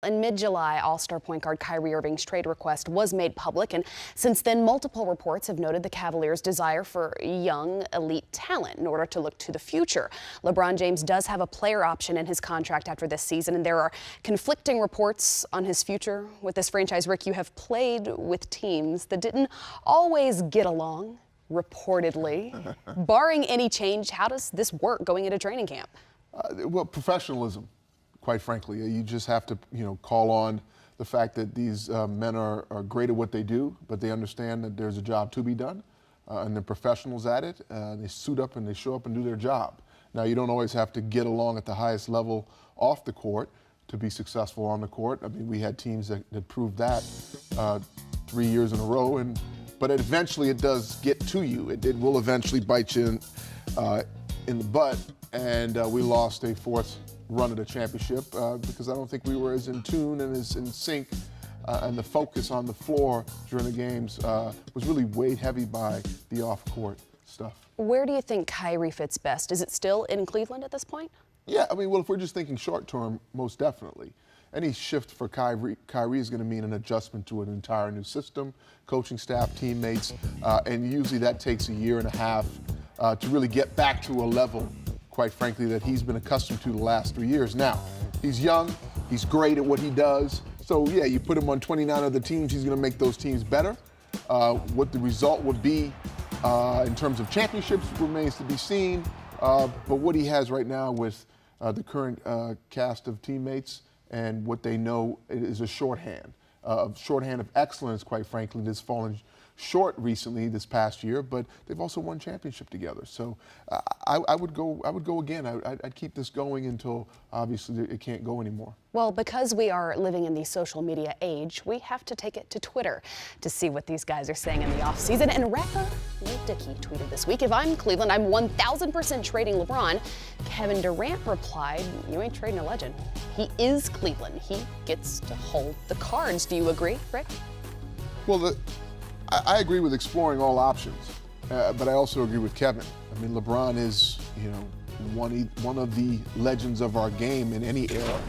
In mid-July, All-Star point guard Kyrie Irving's trade request was made public, and since then, multiple reports have noted the Cavaliers' desire for young, elite talent in order to look to the future. LeBron James does have a player option in his contract after this season, and there are conflicting reports on his future with this franchise. Rick, you have played with teams that didn't always get along, reportedly. Barring any change, how does this work going into training camp? Well, professionalism. Quite frankly, you just have to, call on the fact that these men are great at what they do, but they understand that there's a job to be done, and they're professionals at it. They suit up and they show up and do their job. Now, you don't always have to get along at the highest level off the court to be successful on the court. I mean, we had teams that proved that 3 years in a row, but eventually it does get to you. It will eventually bite you in the butt, and we lost a fourth run at a championship because I don't think we were as in tune and as in sync, and the focus on the floor during the games was really weighed heavy by the off-court stuff. Where do you think Kyrie fits best? Is it still in Cleveland at this point? Yeah, I mean, well, if we're just thinking short-term, most definitely. Any shift for Kyrie is going to mean an adjustment to an entire new system, coaching staff, teammates, and usually that takes a year and a half to really get back to a level, quite frankly, that he's been accustomed to the last 3 years. Now, he's young, he's great at what he does, so yeah, you put him on 29 other teams, he's gonna make those teams better. What the result would be in terms of championships remains to be seen, but what he has right now with the current cast of teammates and what they know is a shorthand of excellence, quite frankly, that's fallen short recently this past year, but they've also won championship together. So I would go again. I'd keep this going until obviously it can't go anymore. Well, because we are living in the social media age, we have to take it to Twitter to see what these guys are saying in the offseason. And rapper Lil Dicky tweeted this week, "If I'm Cleveland, I'm 1,000% trading LeBron." Kevin Durant replied, "You ain't trading a legend. He is Cleveland. He gets to hold the cards." Do you agree, Rick? Well, I agree with exploring all options, but I also agree with Kevin. I mean, LeBron is, one of the legends of our game in any era.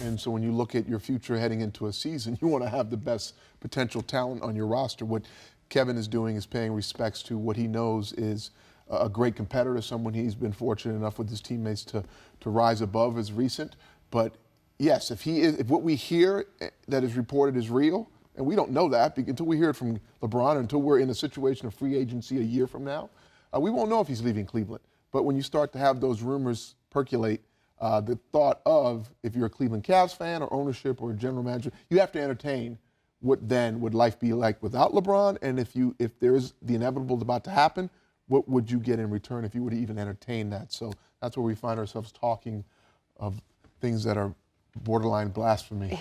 And so when you look at your future heading into a season, you want to have the best potential talent on your roster. What Kevin is doing is paying respects to what he knows is a great competitor, someone he's been fortunate enough with his teammates to rise above as recent. But yes, if what we hear that is reported is real, and we don't know that until we hear it from LeBron, until we're in a situation of free agency a year from now, we won't know if he's leaving Cleveland. But when you start to have those rumors percolate, the thought of, if you're a Cleveland Cavs fan or ownership or a general manager, you have to entertain what then would life be like without LeBron, and if there is the inevitable about to happen, what would you get in return if you were to even entertain that? So that's where we find ourselves talking of things that are borderline blasphemy.